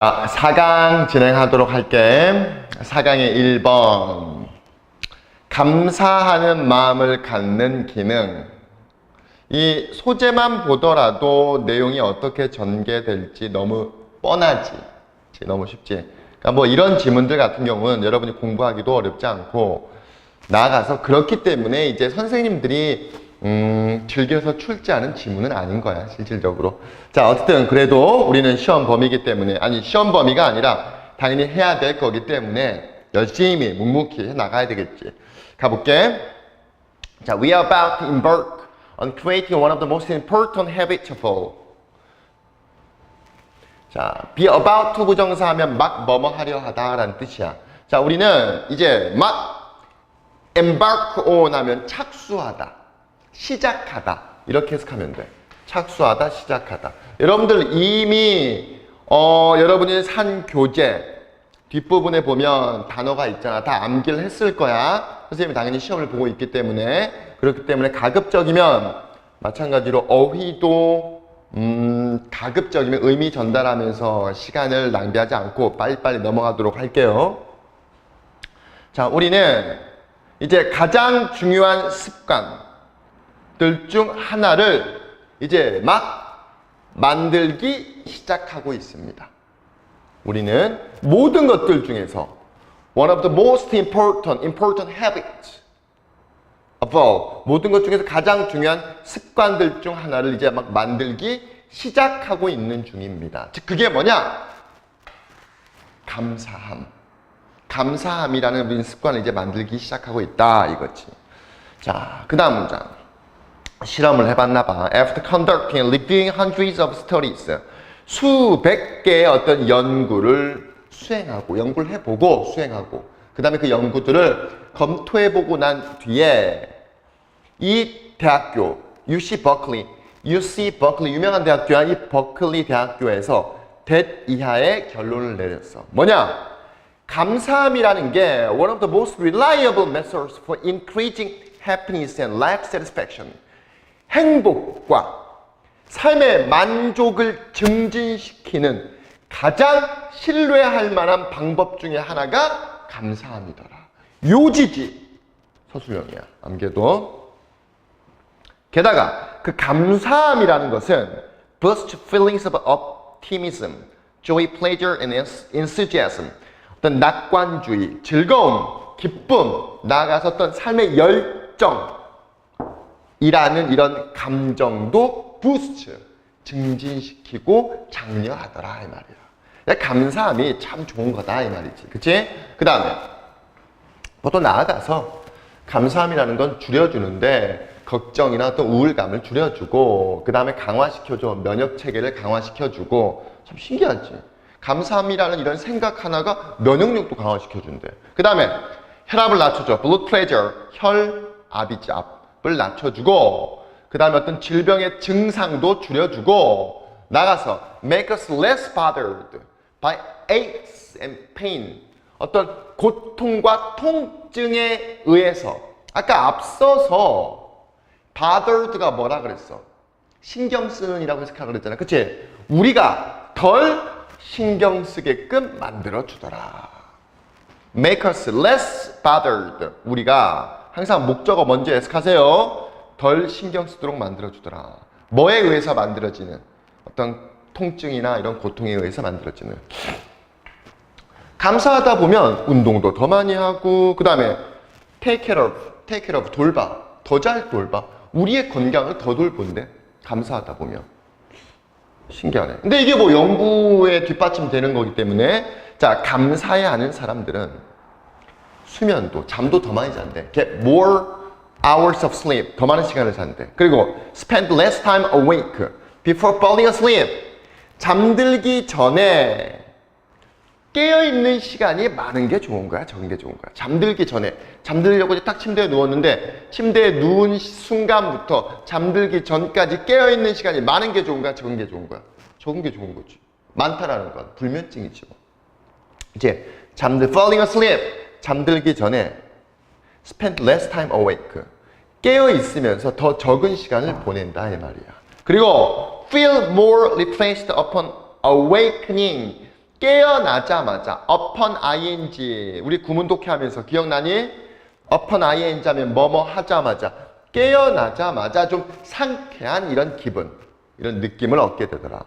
4강 진행하도록 할게. 4강의 1번. 감사하는 마음을 갖는 기능. 이 소재만 보더라도 내용이 어떻게 전개될지 너무 뻔하지. 너무 쉽지. 그러니까 뭐 이런 지문들 같은 경우는 여러분이 공부하기도 어렵지 않고, 나아가서 그렇기 때문에 이제 선생님들이 즐겨서 출제하는 지문은 아닌 거야, 실질적으로. 자, 어쨌든 그래도 우리는 시험 범위이기 때문에, 아니 시험 범위가 아니라 당연히 해야 될 거기 때문에 열심히 묵묵히 해 나가야 되겠지. 가볼게. 자, we are about to embark on creating one of the most important habits of all. 자, be about to 부정사하면 막 뭐뭐 하려 하다라는 뜻이야. 자, 우리는 이제 막 embark on 하면 착수하다, 시작하다, 이렇게 해석하면 돼. 착수하다, 시작하다. 여러분들 이미 여러분이 산 교재 뒷부분에 보면 단어가 있잖아. 다 암기를 했을 거야. 선생님이 당연히 시험을 보고 있기 때문에. 그렇기 때문에 가급적이면 마찬가지로 어휘도 가급적이면 의미 전달하면서 시간을 낭비하지 않고 빨리빨리 넘어가도록 할게요. 자, 우리는 이제 가장 중요한 습관들 중 하나를 이제 막 만들기 시작하고 있습니다. 우리는 모든 것들 중에서 one of the most important habits of all, 모든 것 중에서 가장 중요한 습관들 중 하나를 이제 막 만들기 시작하고 있는 중입니다. 즉 그게 뭐냐? 감사함. 감사함이라는 습관을 이제 만들기 시작하고 있다 이거지. 자, 그 다음 문장. 실험을 해봤나 봐. After conducting and reviewing hundreds of studies, 수백 개의 어떤 연구를 연구를 해보고 수행하고, 그 다음에 그 연구들을 검토해보고 난 뒤에 이 대학교, UC 버클리 유명한 대학교야. 이 버클리 대학교에서 that 이하의 결론을 내렸어. 뭐냐? 감사함이라는 게 one of the most reliable methods for increasing happiness and life satisfaction. 행복과 삶의 만족을 증진시키는 가장 신뢰할 만한 방법 중에 하나가 감사함이더라. 요지지. 서술형이야. 암기도. 게다가 그 감사함이라는 것은 boost feelings of optimism, joy, pleasure, and enthusiasm. 어떤 낙관주의, 즐거움, 기쁨, 나아가서 어떤 삶의 열정이라는 이런 감정도 부스트, 증진시키고 장려하더라 이 말이야. 감사함이 참 좋은 거다 이 말이지. 그치? 그 다음에 보통 나아가서 감사함이라는 건 줄여주는데 걱정이나 또 우울감을 줄여주고, 그 다음에 강화시켜줘. 면역체계를 강화시켜주고. 참 신기하지? 감사함이라는 이런 생각 하나가 면역력도 강화시켜준대. 그 다음에 혈압을 낮춰줘. blood pressure, 혈압을 낮춰주고, 그 다음에 어떤 질병의 증상도 줄여주고, 나가서 make us less bothered by aches and pain. 어떤 고통과 통증에 의해서, 아까 앞서서 bothered가 뭐라 그랬어? 신경 쓰는 이라고 해석하라고 그랬잖아. 그치? 우리가 덜 신경 쓰게끔 만들어주더라. Make us less bothered. 우리가 항상 목적어 먼저 해석하세요. 덜 신경 쓰도록 만들어주더라. 뭐에 의해서 만들어지는? 어떤 통증이나 이런 고통에 의해서 만들어지는. 감사하다 보면 운동도 더 많이 하고, 그 다음에 take care of, 돌봐. 더 잘 돌봐. 우리의 건강을 더 돌본대. 감사하다 보면. 신기하네. 근데 이게 뭐 연구에 뒷받침되는 거기 때문에, 자, 감사해야 하는 사람들은 수면도, 잠도 더 많이 잔대. get more hours of sleep, 더 많은 시간을 잔대. 그리고 spend less time awake before falling asleep. 잠들기 전에 깨어있는 시간이 많은 게 좋은 거야, 적은 게 좋은 거야. 잠들기 전에, 잠들려고 이제 딱 침대에 누웠는데 침대에 누운 순간부터 잠들기 전까지 깨어있는 시간이 많은 게 좋은 거야, 적은 게 좋은 거야? 적은 게 좋은 거지. 많다라는 건 불면증이지 뭐. 이제 falling asleep, 잠들기 전에 spend less time awake, 깨어있으면서 더 적은 시간을 보낸다 이 말이야. 그리고 feel more refreshed upon awakening, 깨어나자마자 upon ing 우리 구문 독해하면서 기억나니? upon ing 하면 뭐뭐 하자마자 깨어나자마자 좀 상쾌한 이런 기분 이런 느낌을 얻게 되더라.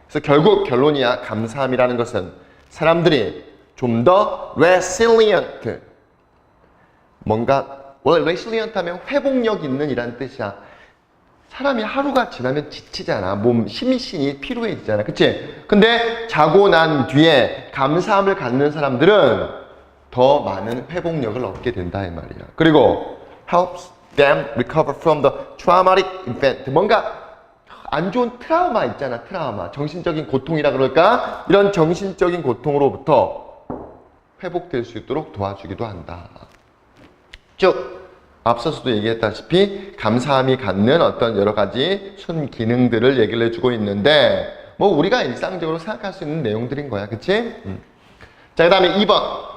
그래서 결국 결론이야. 감사함이라는 것은 사람들이 좀 더 resilient 뭔가 원래 resilient 하면 회복력 있는 이라는 뜻이야. 사람이 하루가 지나면 지치잖아. 몸 심신이 피로해지잖아. 그치? 근데 자고 난 뒤에 감사함을 갖는 사람들은 더 많은 회복력을 얻게 된다 이 말이야. 그리고 helps them recover from the traumatic event. 뭔가 안 좋은 트라우마 있잖아. 트라우마. 정신적인 고통이라 그럴까? 이런 정신적인 고통으로부터 회복될 수 있도록 도와주기도 한다. 쭉 앞서서도 얘기했다시피 감사함이 갖는 어떤 여러 가지 순기능들을 얘기를 해주고 있는데 뭐 우리가 일상적으로 생각할 수 있는 내용들인 거야. 그치? 자, 그 다음에 2번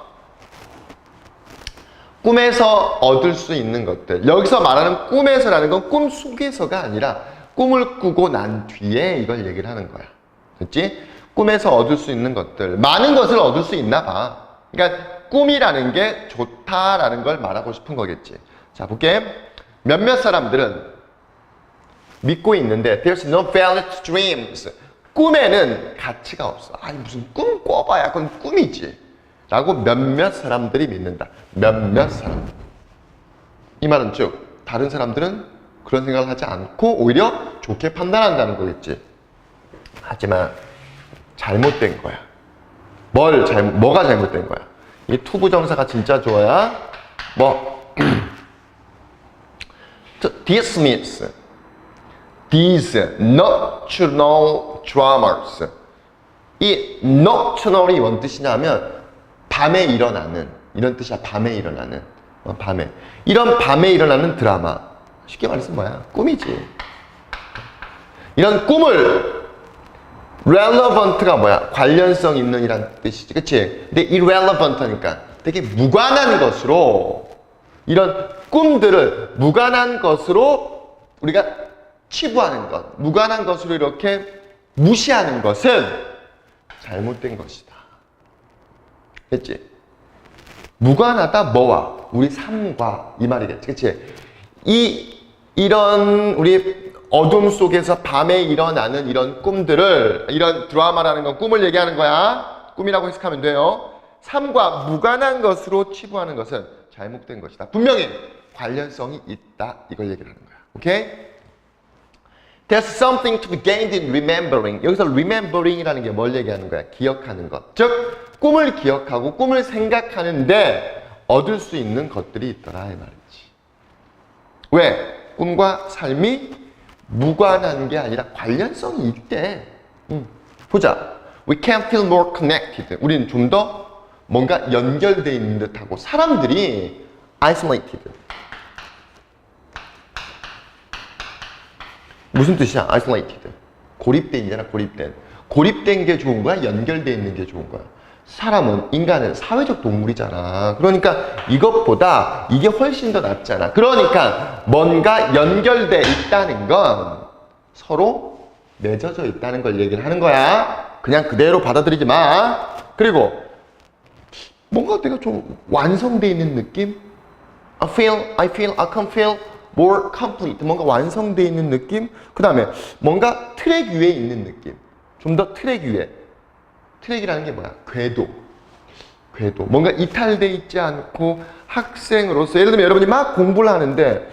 꿈에서 얻을 수 있는 것들. 여기서 말하는 꿈에서라는 건 꿈 속에서가 아니라 꿈을 꾸고 난 뒤에 이걸 얘기를 하는 거야. 그치? 꿈에서 얻을 수 있는 것들. 많은 것을 얻을 수 있나 봐. 그러니까 꿈이라는 게 좋다라는 걸 말하고 싶은 거겠지. 자, 볼게. 몇몇 사람들은 믿고 있는데 There's no value to dreams. 꿈에는 가치가 없어. 아니 무슨 꿈 꿔봐야 그건 꿈이지. 라고 몇몇 사람들이 믿는다. 몇몇 사람. 이 말은 즉 다른 사람들은 그런 생각을 하지 않고 오히려 좋게 판단한다는 거겠지. 하지만 잘못된 거야. 뭐가 잘못된 거야? 이 투부정사가 진짜 좋아야 dismiss these nocturnal dramas. 이 nocturnal이 뭔 뜻이냐면 밤에 일어나는 이런 뜻이야. 밤에 일어나는 밤에 이런 밤에 일어나는 드라마. 쉽게 말해서 뭐야? 꿈이지. 이런 꿈을 relevant가 뭐야? 관련성 있는 이란 뜻이지. 그치? 근데 irrelevant니까 되게 무관한 것으로 이런 꿈들을 무관한 것으로 우리가 치부하는 것, 무관한 것으로 이렇게 무시하는 것은 잘못된 것이다. 됐지? 무관하다 뭐와? 우리 삶과 이 말이겠지. 그치? 이런 우리 어둠 속에서 밤에 일어나는 이런 꿈들을 이런 드라마라는 건 꿈을 얘기하는 거야. 꿈이라고 해석하면 돼요. 삶과 무관한 것으로 치부하는 것은 잘못된 것이다. 분명히 관련성이 있다. 이걸 얘기를 하는 거야. 오케이? There's something to be gained in remembering. 여기서 remembering이라는 게 뭘 얘기하는 거야? 기억하는 것. 즉 꿈을 기억하고 꿈을 생각하는데 얻을 수 있는 것들이 있더라 이 말이지. 왜? 꿈과 삶이 무관한 게 아니라 관련성이 있대. 보자. We can feel more connected. 우리는 좀 더 뭔가 연결되어 있는 듯하고 사람들이 isolated. 무슨 뜻이야? isolated. 고립된이잖아. 고립된 게 좋은 거야? 연결되어 있는 게 좋은 거야? 인간은 사회적 동물이잖아. 그러니까 이것보다 이게 훨씬 더 낫잖아. 그러니까 뭔가 연결돼 있다는 건 서로 맺어져 있다는 걸 얘기를 하는 거야. 그냥 그대로 받아들이지 마. 그리고 뭔가 내가 좀 완성돼 있는 느낌? I can feel more complete. 뭔가 완성돼 있는 느낌? 그 다음에 뭔가 트랙 위에 있는 느낌. 좀 더 트랙 위에. 트랙이라는 게 뭐야? 궤도. 뭔가 이탈돼 있지 않고 학생으로서 예를 들면 여러분이 막 공부를 하는데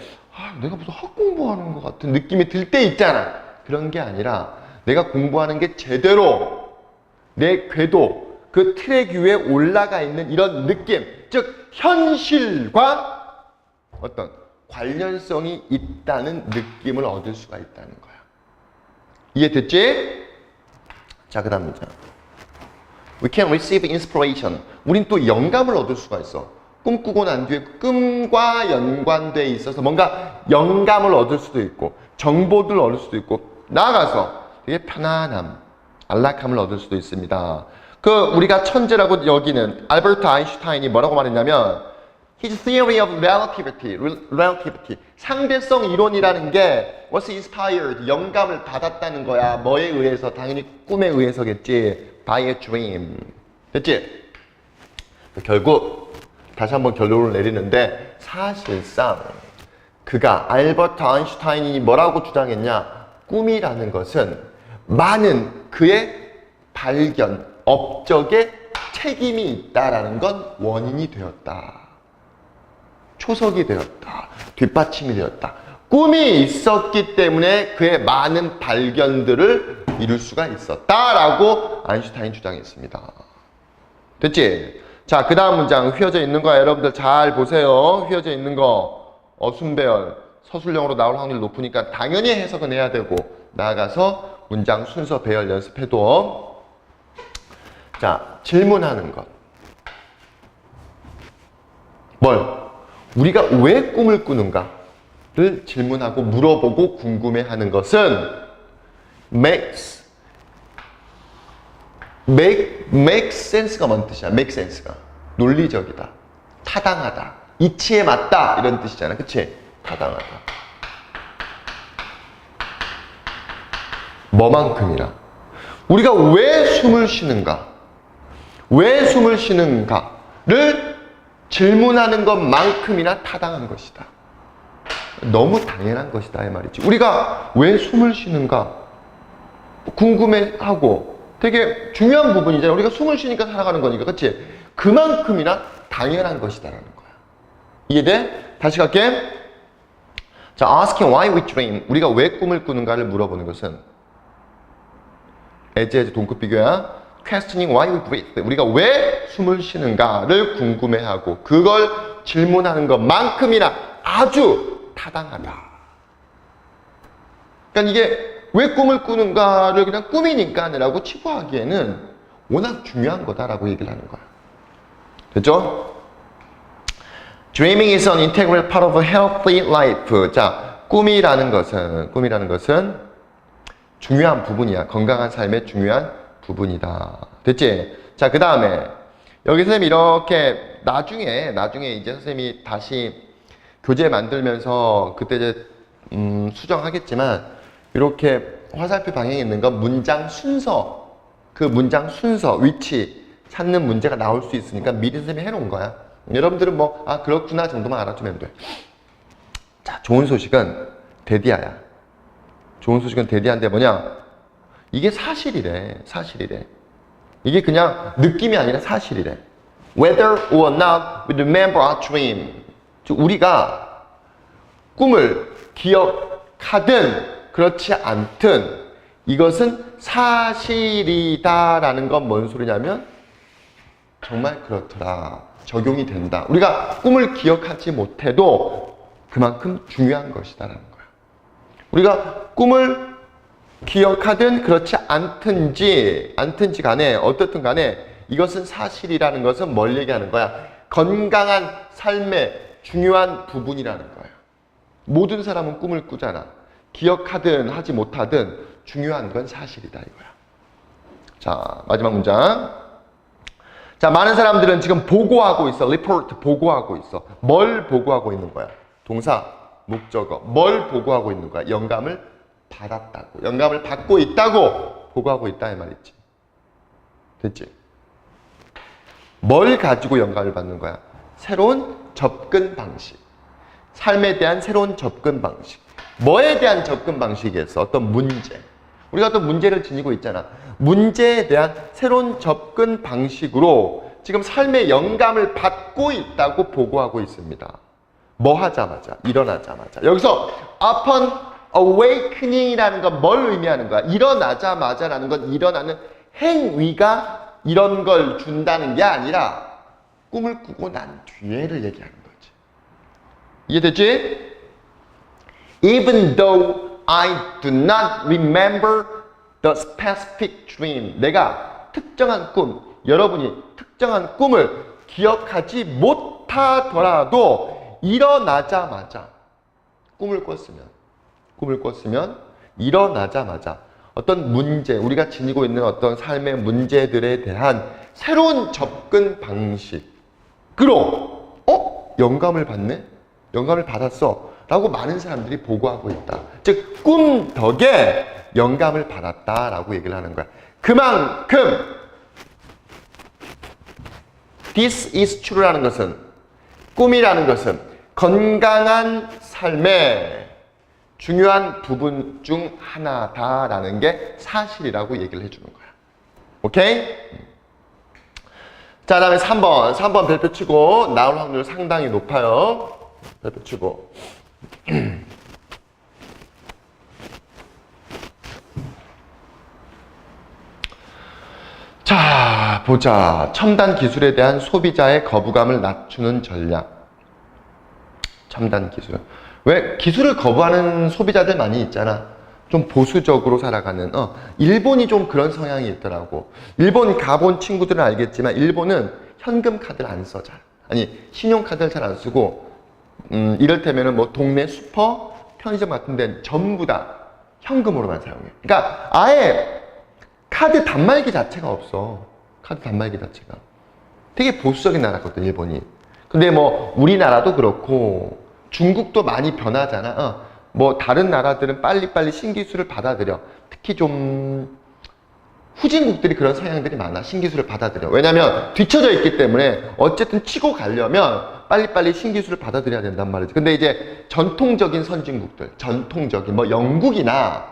내가 무슨 학공부하는 것 같은 느낌이 들 때 있잖아. 그런 게 아니라 내가 공부하는 게 제대로 내 궤도 그 트랙 위에 올라가 있는 이런 느낌. 즉 현실과 어떤 관련성이 있다는 느낌을 얻을 수가 있다는 거야. 이해됐지? 자, 그 다음 문장. We can receive inspiration. 우린 또 영감을 얻을 수가 있어. 꿈꾸고 난 뒤에 꿈과 연관돼 있어서 뭔가 영감을 얻을 수도 있고 정보들을 얻을 수도 있고 나아가서 되게 편안함, 안락함을 얻을 수도 있습니다. 우리가 천재라고 여기는 알버트 아인슈타인이 뭐라고 말했냐면 His theory of relativity. 상대성 이론이라는 게 was inspired. 영감을 받았다는 거야. 뭐에 의해서? 당연히 꿈에 의해서겠지. by a dream. 됐지? 결국 다시 한번 결론을 내리는데 사실상 그가 알버트 아인슈타인이 뭐라고 주장했냐? 꿈이라는 것은 많은 그의 발견, 업적에 책임이 있다라는 건 원인이 되었다. 초석이 되었다. 뒷받침이 되었다. 꿈이 있었기 때문에 그의 많은 발견들을 이룰 수가 있었다라고 아인슈타인 주장했습니다. 됐지? 자, 그 다음 문장 휘어져 있는 거 여러분들 잘 보세요. 휘어져 있는 거 어순배열 서술형으로 나올 확률이 높으니까 당연히 해석은 해야 되고 나아가서 문장 순서 배열 연습해도. 자, 질문하는 것. 뭘? 우리가 왜 꿈을 꾸는가를 질문하고 물어보고 궁금해하는 것은 make sense가 뭔 뜻이야? make sense가 논리적이다, 타당하다, 이치에 맞다 이런 뜻이잖아. 그치? 타당하다. 뭐만큼이나 우리가 왜 숨을 쉬는가, 왜 숨을 쉬는가를 질문하는 것만큼이나 타당한 것이다. 너무 당연한 것이다 이 말이지. 우리가 왜 숨을 쉬는가 궁금해하고 되게 중요한 부분이잖아. 우리가 숨을 쉬니까 살아가는 거니까. 그치? 그만큼이나 당연한 것이다라는 거야. 이해돼? 다시 갈게. 자, asking why we dream. 우리가 왜 꿈을 꾸는가를 물어보는 것은 as 동급 비교야. questioning why we breathe. 우리가 왜 숨을 쉬는가를 궁금해하고 그걸 질문하는 것만큼이나 아주 타당하다. 그러니까 이게 왜 꿈을 꾸는가를 그냥 꿈이니까라고 치부하기에는 워낙 중요한 거다라고 얘기를 하는 거야. 됐죠? Dreaming is an integral part of a healthy life. 자, 꿈이라는 것은 중요한 부분이야. 건강한 삶의 중요한 부분이다. 됐지? 자, 그 다음에 여기 선생님이 이렇게 나중에 이제 선생님이 다시 교재 만들면서 그때 이제 수정하겠지만 이렇게 화살표 방향에 있는 건 문장 순서, 그 문장 순서, 위치 찾는 문제가 나올 수 있으니까 미리 선생님이 해놓은 거야. 여러분들은 뭐 아 그렇구나 정도만 알아두면 돼. 자, 좋은 소식은 데디아야. 좋은 소식은 데디아인데 뭐냐? 이게 사실이래. 이게 그냥 느낌이 아니라 사실이래. Whether or not we remember our dream. 우리가 꿈을 기억하든 그렇지 않든 이것은 사실이다라는 건 뭔 소리냐면 정말 그렇더라. 적용이 된다. 우리가 꿈을 기억하지 못해도 그만큼 중요한 것이다라는 거야. 우리가 꿈을 기억하든 그렇지 않든지 간에 어떻든 간에 이것은 사실이라는 것은 뭘 얘기하는 거야? 건강한 삶의 중요한 부분이라는 거야. 모든 사람은 꿈을 꾸잖아. 기억하든 하지 못하든 중요한 건 사실이다 이거야. 자, 마지막 문장. 자, 많은 사람들은 지금 보고하고 있어. report 보고하고 있어. 뭘 보고하고 있는 거야? 동사, 목적어. 뭘 보고하고 있는 거야? 영감을 받았다고. 영감을 받고 있다고 보고하고 있다 이 말이지. 됐지? 뭘 가지고 영감을 받는 거야? 새로운 접근 방식. 삶에 대한 새로운 접근 방식. 뭐에 대한 접근 방식이겠어? 어떤 문제. 우리가 어떤 문제를 지니고 있잖아. 문제에 대한 새로운 접근 방식으로 지금 삶의 영감을 받고 있다고 보고하고 있습니다. 뭐 하자마자, 일어나자마자. 여기서 upon awakening이라는 건 뭘 의미하는 거야? 일어나자마자라는 건 일어나는 행위가 이런 걸 준다는 게 아니라 꿈을 꾸고 난 뒤에를 얘기하는 거지. 이해됐지? Even though I do not remember the specific dream. 내가 특정한 꿈, 여러분이 특정한 꿈을 기억하지 못하더라도 일어나자마자 꿈을 꿨으면 일어나자마자 어떤 문제, 우리가 지니고 있는 어떤 삶의 문제들에 대한 새로운 접근 방식으로 영감을 받네? 영감을 받았어 라고 많은 사람들이 보고하고 있다. 즉 꿈 덕에 영감을 받았다라고 얘기를 하는 거야. 그만큼 This is true라는 것은, 꿈이라는 것은 건강한 삶의 중요한 부분 중 하나다라는 게 사실이라고 얘기를 해주는 거야. 오케이? 자, 다음에 3번. 3번 별표 치고 나올 확률 상당히 높아요. 별표 치고. 자, 보자. 첨단 기술에 대한 소비자의 거부감을 낮추는 전략. 첨단 기술. 왜? 기술을 거부하는 소비자들 많이 있잖아. 좀 보수적으로 살아가는. 일본이 좀 그런 성향이 있더라고. 일본 가본 친구들은 알겠지만 일본은 현금 카드를 안 써, 잘. 아니, 신용카드를 잘 안 쓰고 이를테면은 뭐 동네 슈퍼, 편의점 같은 데는 전부 다 현금으로만 사용해. 그러니까 아예 카드 단말기 자체가 없어. 카드 단말기 자체가. 되게 보수적인 나라거든, 일본이. 근데 뭐 우리나라도 그렇고 중국도 많이 변하잖아. 뭐 다른 나라들은 빨리빨리 신기술을 받아들여. 특히 좀 후진국들이 그런 성향들이 많아. 신기술을 받아들여. 왜냐면 뒤쳐져 있기 때문에 어쨌든 치고 가려면 빨리빨리 신기술을 받아들여야 된단 말이지. 근데 이제 전통적인 선진국들, 전통적인 뭐 영국이나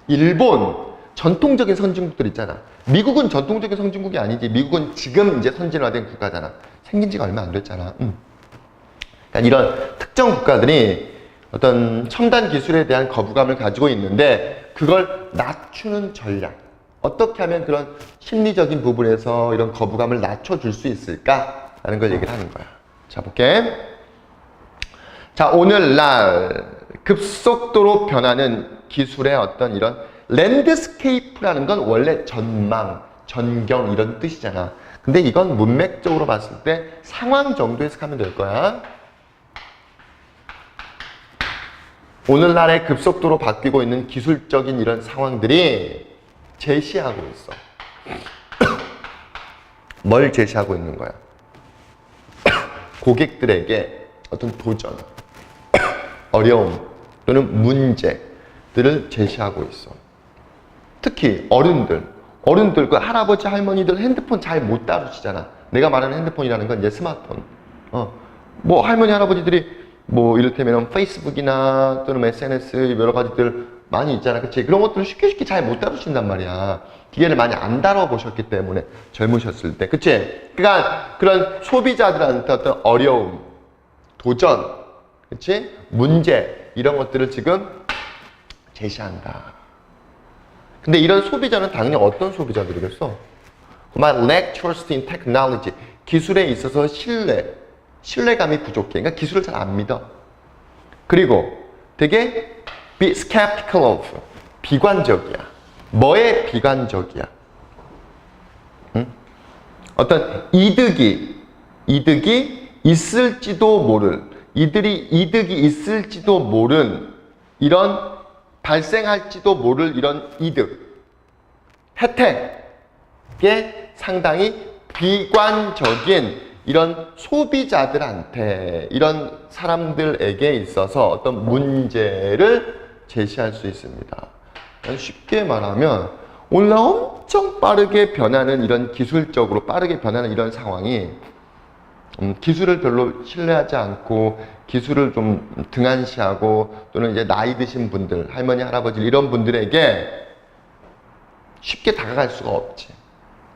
일본 전통적인 선진국들 있잖아. 미국은 전통적인 선진국이 아니지. 미국은 지금 이제 선진화된 국가잖아. 생긴 지가 얼마 안 됐잖아. 그러니까 이런 특정 국가들이 어떤 첨단 기술에 대한 거부감을 가지고 있는데 그걸 낮추는 전략. 어떻게 하면 그런 심리적인 부분에서 이런 거부감을 낮춰줄 수 있을까라는 걸 얘기를 하는 거야. 자, 볼게. 자, 오늘날 급속도로 변하는 기술의 어떤 이런 랜드스케이프라는 건 원래 전망, 전경 이런 뜻이잖아. 근데 이건 문맥적으로 봤을 때 상황 정도 해석하면 될 거야. 오늘날의 급속도로 바뀌고 있는 기술적인 이런 상황들이 제시하고 있어. 뭘 제시하고 있는 거야? 고객들에게 어떤 도전, 어려움 또는 문제들을 제시하고 있어. 특히 어른들 그 할아버지 할머니들 핸드폰 잘 못 다루시잖아. 내가 말하는 핸드폰이라는 건 이제 스마트폰. 뭐 할머니 할아버지들이 뭐 이를테면 페이스북이나 또는 SNS 여러 가지들 많이 있잖아. 그치? 그런 것들을 쉽게 잘 못 다루신단 말이야. 기계를 많이 안 다뤄보셨기 때문에 젊으셨을 때. 그치? 그러니까 그런 소비자들한테 어떤 어려움, 도전, 그치? 문제 이런 것들을 지금 제시한다. 근데 이런 소비자는 당연히 어떤 소비자들이겠어? My lack trust in technology. 기술에 있어서 신뢰감이 부족해. 그러니까 기술을 잘 안 믿어. 그리고 되게 be skeptical of. 비관적이야. 뭐에 비관적이야? 응? 어떤 이득이 있을지도 모를, 이득이 있을지도 모른 이런 발생할지도 모를 이런 이득, 혜택에 상당히 비관적인 이런 소비자들한테, 이런 사람들에게 있어서 어떤 문제를 제시할 수 있습니다. 쉽게 말하면 오늘날 엄청 빠르게 변하는 이런 기술적으로 빠르게 변하는 이런 상황이 기술을 별로 신뢰하지 않고 기술을 좀 등한시하고 또는 이제 나이 드신 분들, 할머니, 할아버지 이런 분들에게 쉽게 다가갈 수가 없지.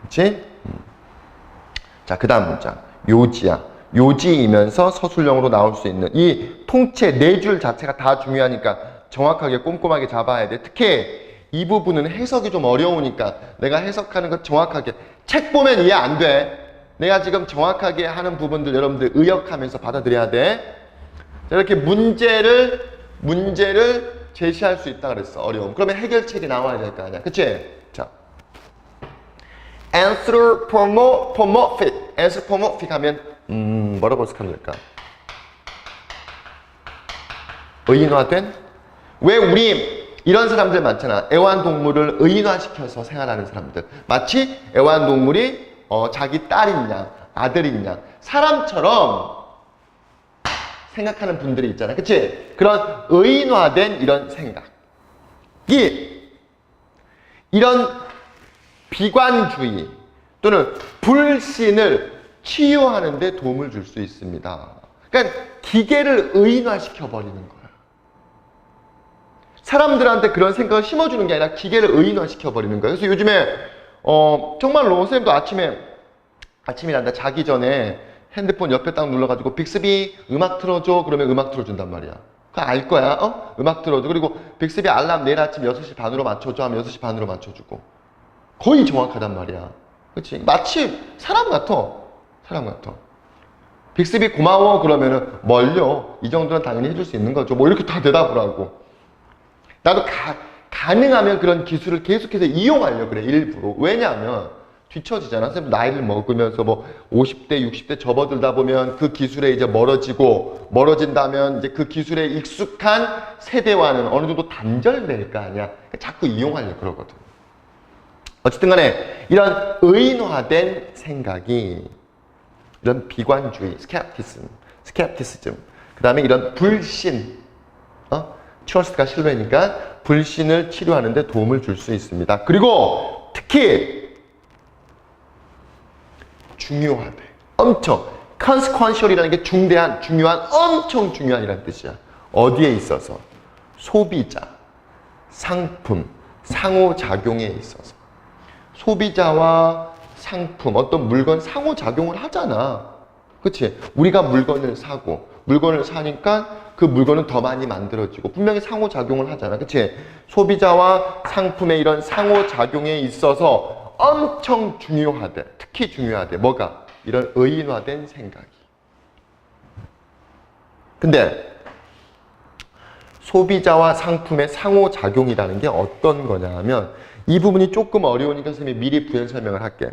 그치? 자, 그 다음 문장. 요지야. 요지이면서 서술형으로 나올 수 있는 이 통째 네 줄 자체가 다 중요하니까 정확하게 꼼꼼하게 잡아야 돼. 특히 이 부분은 해석이 좀 어려우니까 내가 해석하는 것 정확하게 책 보면 이해 안 돼. 내가 지금 정확하게 하는 부분들 여러분들 의역하면서 받아들여야 돼. 이렇게 문제를 제시할 수 있다 그랬어. 어려움. 그러면 해결책이 나와야 될 거 아니야. 그치? 자, anthropomorphic. anthropomorphic 하면 뭐라고 해석하면 될까? 의인화된? 왜 우리 이런 사람들 많잖아. 애완동물을 의인화시켜서 생활하는 사람들. 마치 애완동물이 자기 딸인 양, 아들인 양, 사람처럼 생각하는 분들이 있잖아. 그치? 그런 의인화된 이런 생각이 이런 비관주의 또는 불신을 치유하는 데 도움을 줄 수 있습니다. 그러니까 기계를 의인화시켜 버리는 거예요. 사람들한테 그런 생각을 심어주는 게 아니라 기계를 의인화시켜 버리는 거예요. 그래서 요즘에 정말로 선생님도 아침이란다 자기 전에 핸드폰 옆에 딱 눌러가지고 빅스비 음악 틀어줘 그러면 음악 틀어준단 말이야. 그거 알 거야. 음악 틀어줘. 그리고 빅스비 알람 내일 아침 6시 반으로 맞춰줘 하면 6시 반으로 맞춰주고 거의 정확하단 말이야. 그치? 마치 사람 같아. 빅스비 고마워 그러면은 멀려. 이 정도는 당연히 해줄 수 있는 거죠. 뭐 이렇게 다 대답을 하고. 나도 가능하면 그런 기술을 계속해서 이용하려고 그래, 일부러. 왜냐하면 뒤처지잖아. 선생님 나이를 먹으면서 뭐 50대, 60대 접어들다 보면 그 기술에 이제 멀어진다면 이제 그 기술에 익숙한 세대와는 어느 정도 단절될 거 아니야. 자꾸 이용하려고 그러거든. 어쨌든 간에 이런 의인화된 생각이 이런 비관주의, 스캡티시즘, 그 다음에 이런 불신, 트러스트가 신뢰니까 불신을 치료하는 데 도움을 줄 수 있습니다. 그리고 특히 중요하대. 엄청 consequential이라는 게 중요한, 엄청 중요한이라는 뜻이야. 어디에 있어서? 소비자, 상품, 상호작용에 있어서. 소비자와 상품, 어떤 물건 상호작용을 하잖아. 그치? 우리가 물건을 사고, 물건을 사니까 그 물건은 더 많이 만들어지고, 분명히 상호작용을 하잖아. 그치? 소비자와 상품의 이런 상호작용에 있어서 엄청 중요하대. 특히 중요하대. 뭐가? 이런 의인화된 생각이. 근데 소비자와 상품의 상호작용이라는 게 어떤 거냐 하면 이 부분이 조금 어려우니까 선생님이 미리 부연 설명을 할게.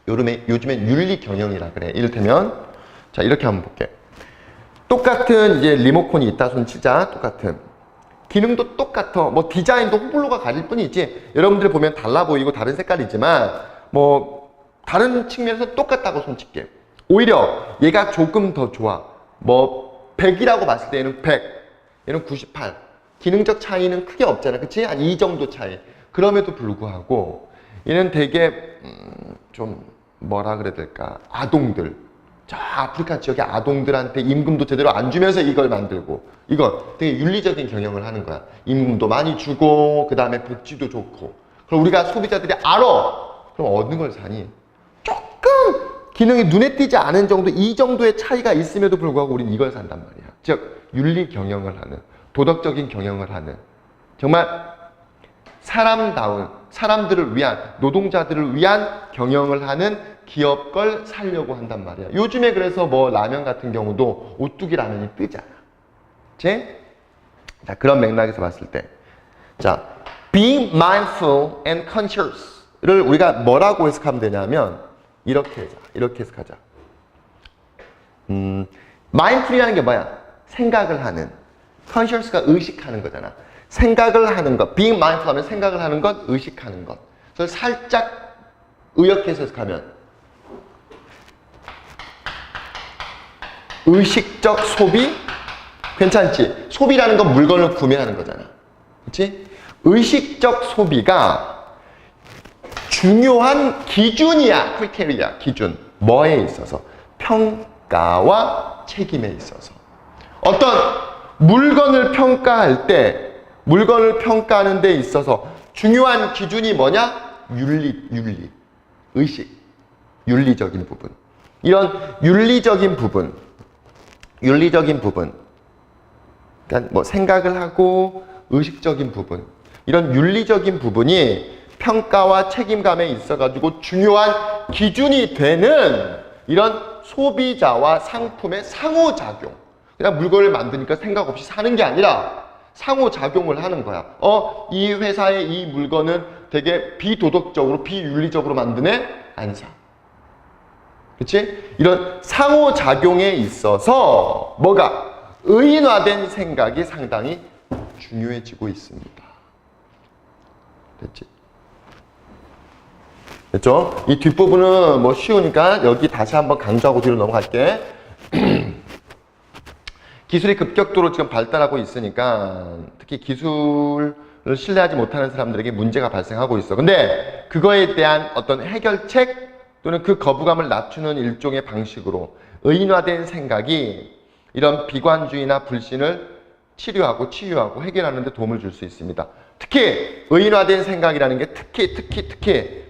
요즘엔 윤리경영이라 그래. 이를테면 자 이렇게 한번 볼게. 똑같은 이제 리모컨이 있다 손 치자. 똑같은 기능도 똑같아. 뭐 디자인도 호불호가 가질 뿐이지 여러분들 보면 달라 보이고 다른 색깔이지만 뭐 다른 측면에서 똑같다고 손 칠게. 오히려 얘가 조금 더 좋아. 뭐 100이라고 봤을 때 얘는 100, 얘는 98. 기능적 차이는 크게 없잖아. 그치? 한 이 정도 차이. 그럼에도 불구하고 얘는 되게 좀 뭐라 그래야 될까? 아동들. 저 아프리카 지역의 아동들한테 임금도 제대로 안 주면서 이걸 만들고 이거 되게 윤리적인 경영을 하는 거야. 임금도 많이 주고 그 다음에 복지도 좋고 그럼 우리가 소비자들이 알아. 그럼 어느 걸 사니? 조금 기능이 눈에 띄지 않은 정도 이 정도의 차이가 있음에도 불구하고 우리는 이걸 산단 말이야. 즉 윤리 경영을 하는 도덕적인 경영을 하는 정말 사람다운 사람들을 위한 노동자들을 위한 경영을 하는 기업 걸 살려고 한단 말이야. 요즘에 그래서 뭐 라면 같은 경우도 오뚜기 라면이 뜨잖아. 그치? 자, 그런 맥락에서 봤을 때 자, being mindful and conscious를 우리가 뭐라고 해석하면 되냐면 이렇게 해석하자. mindful이라는 게 뭐야? 생각을 하는. conscious가 의식하는 거잖아. 생각을 하는 것. being mindful 하면 생각을 하는 것, 의식하는 것. 그래서 살짝 의역해서 해석하면 의식적 소비? 괜찮지? 소비라는 건 물건을 구매하는 거잖아. 그치? 의식적 소비가 중요한 기준이야. 크리테리아, 기준. 뭐에 있어서? 평가와 책임에 있어서. 어떤 물건을 평가할 때 물건을 평가하는 데 있어서 중요한 기준이 뭐냐? 윤리, 의식, 윤리적인 부분. 이런 윤리적인 부분, 그러니까 뭐 생각을 하고 의식적인 부분, 이런 윤리적인 부분이 평가와 책임감에 있어가지고 중요한 기준이 되는 이런 소비자와 상품의 상호작용. 그냥 물건을 만드니까 생각 없이 사는 게 아니라 상호작용을 하는 거야. 이 회사의 이 물건은 되게 비도덕적으로, 비윤리적으로 만드네? 안 사. 그치? 이런 상호작용에 있어서 뭐가? 의인화된 생각이 상당히 중요해지고 있습니다. 됐지? 됐죠? 이 뒷부분은 뭐 쉬우니까 여기 다시 한번 강조하고 뒤로 넘어갈게. 기술이 급격도로 지금 발달하고 있으니까 특히 기술을 신뢰하지 못하는 사람들에게 문제가 발생하고 있어. 근데 그거에 대한 어떤 해결책 또는 그 거부감을 낮추는 일종의 방식으로 의인화된 생각이 이런 비관주의나 불신을 치료하고 치유하고 해결하는 데 도움을 줄 수 있습니다. 특히 의인화된 생각이라는 게 특히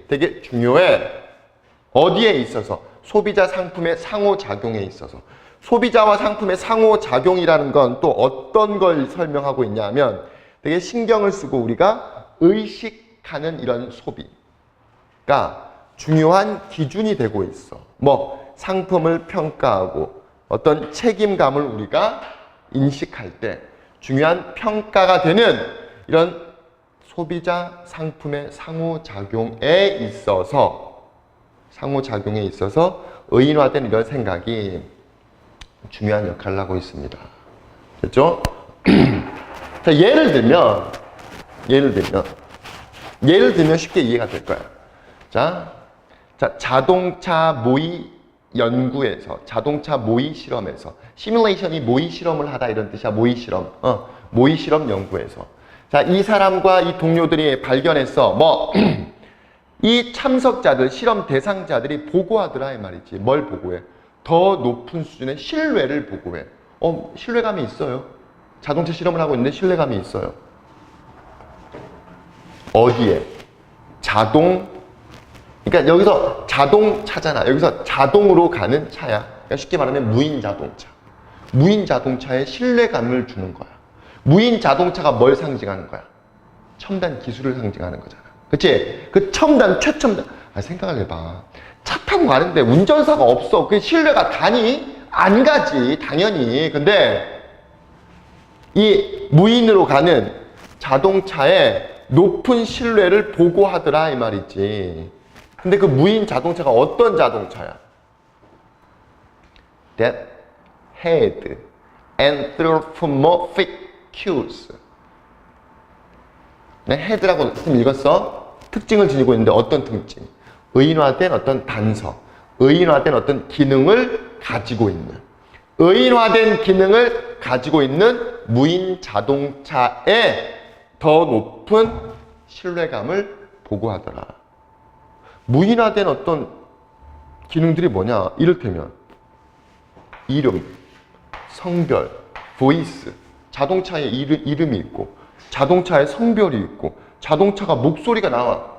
되게 중요해. 어디에 있어서? 소비자 상품의 상호작용에 있어서. 소비자와 상품의 상호작용이라는 건 또 어떤 걸 설명하고 있냐 하면 되게 신경을 쓰고 우리가 의식하는 이런 소비가 중요한 기준이 되고 있어. 뭐 상품을 평가하고 어떤 책임감을 우리가 인식할 때 중요한 평가가 되는 이런 소비자 상품의 상호작용에 있어서 의인화된 이런 생각이 중요한 역할을 하고 있습니다. 됐죠? 자, 예를 들면 쉽게 이해가 될 거야. 자, 자동차 모의 연구에서, 자동차 모의 실험에서, 시뮬레이션이 모의 실험을 하다 이런 뜻이야. 모의 실험. 모의 실험 연구에서. 자, 이 사람과 이 동료들이 발견했어. 이 참석자들, 실험 대상자들이 보고하더라 이 말이지. 뭘 보고해? 더 높은 수준의 신뢰를 보고해. 신뢰감이 있어요. 자동차 실험을 하고 있는데 신뢰감이 있어요. 어디에? 그러니까 여기서 자동차잖아. 여기서 자동으로 가는 차야. 그러니까 쉽게 말하면 무인 자동차. 무인 자동차에 신뢰감을 주는 거야. 무인 자동차가 뭘 상징하는 거야? 첨단 기술을 상징하는 거잖아. 그치? 그 최첨단. 생각을 해봐. 차 타고 가는데 운전사가 없어. 그게 신뢰가 가니? 안 가지. 당연히. 근데 이 무인으로 가는 자동차에 높은 신뢰를 보고하더라 이 말이지. 근데 그 무인 자동차가 어떤 자동차야? That had anthropomorphic cues. 네, had라고 좀 읽었어? 특징을 지니고 있는데 어떤 특징? 의인화된 어떤 단서, 의인화된 어떤 기능을 가지고 있는, 의인화된 기능을 가지고 있는 무인 자동차에 더 높은 신뢰감을 보고하더라. 무인화된 어떤 기능들이 뭐냐? 이를테면 이름, 성별, 보이스, 자동차에 이름이 있고 자동차에 성별이 있고 자동차가 목소리가 나와.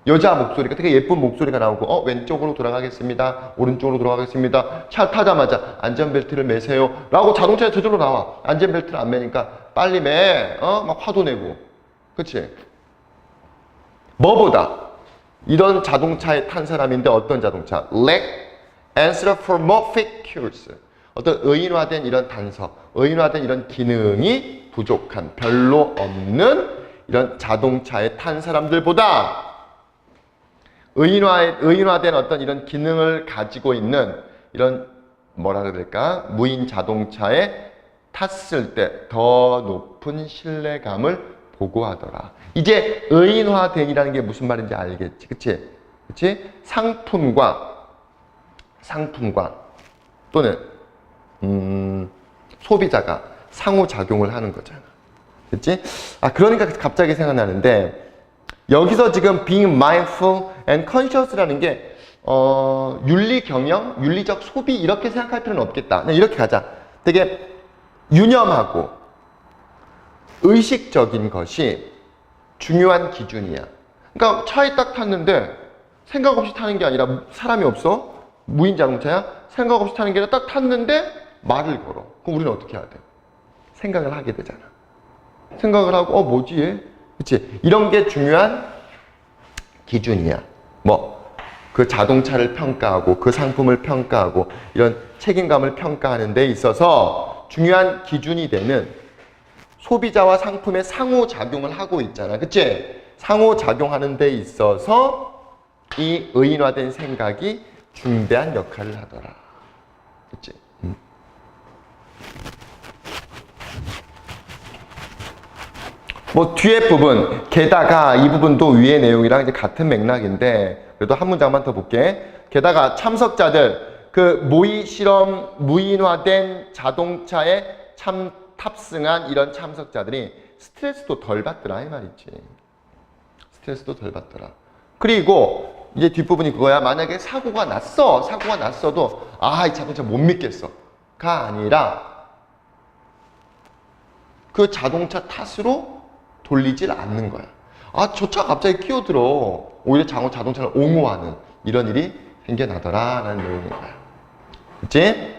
여자 목소리가 되게 예쁜 목소리가 나오고 왼쪽으로 돌아가겠습니다. 오른쪽으로 돌아가겠습니다. 차 타자마자 안전벨트를 매세요 라고 자동차에 저절로 나와. 안전벨트를 안 매니까 빨리 매. 막 화도 내고. 그치? 뭐보다 이런 자동차에 탄 사람인데 어떤 자동차? Lack anthropomorphic cues. 어떤 의인화된 이런 단서, 의인화된 이런 기능이 부족한, 별로 없는 이런 자동차에 탄 사람들보다 의인화된 어떤 이런 기능을 가지고 있는 이런 뭐라 그래야 될까? 무인 자동차에 탔을 때 더 높은 신뢰감을 보고하더라. 이제 의인화된이라는 게 무슨 말인지 알겠지? 그치? 상품과 또는 소비자가 상호작용을 하는 거잖아. 그치? 그러니까 갑자기 생각나는데 여기서 지금 being mindful and conscious라는 게 윤리 경영, 윤리적 소비 이렇게 생각할 필요는 없겠다. 그냥 이렇게 가자. 되게 유념하고 의식적인 것이 중요한 기준이야. 그러니까 차에 딱 탔는데 생각 없이 타는 게 아니라 사람이 없어. 무인 자동차야. 생각 없이 타는 게 아니라 딱 탔는데 말을 걸어. 그럼 우리는 어떻게 해야 돼? 생각을 하게 되잖아. 생각을 하고 뭐지 얘? 그치? 이런 게 중요한 기준이야. 그 자동차를 평가하고 그 상품을 평가하고 이런 책임감을 평가하는 데 있어서 중요한 기준이 되는 소비자와 상품의 상호작용을 하고 있잖아. 그치? 상호작용하는 데 있어서 이 의인화된 생각이 중대한 역할을 하더라. 그치? 뒤에 부분, 게다가 이 부분도 위의 내용이랑 이제 같은 맥락인데, 그래도 한 문장만 더 볼게. 게다가 참석자들, 그 모의 실험, 무인화된 자동차에 탑승한 이런 참석자들이 스트레스도 덜 받더라, 이 말이지. 스트레스도 덜 받더라. 그리고 이제 뒷부분이 그거야. 만약에 사고가 났어. 사고가 났어도 아, 이 자동차 못 믿겠어. 가 아니라 그 자동차 탓으로 돌리질 않는 거야. 아, 저 차 갑자기 끼어들어. 오히려 자동차를 옹호하는 이런 일이 생겨나더라 라는 내용인 거야. 그치?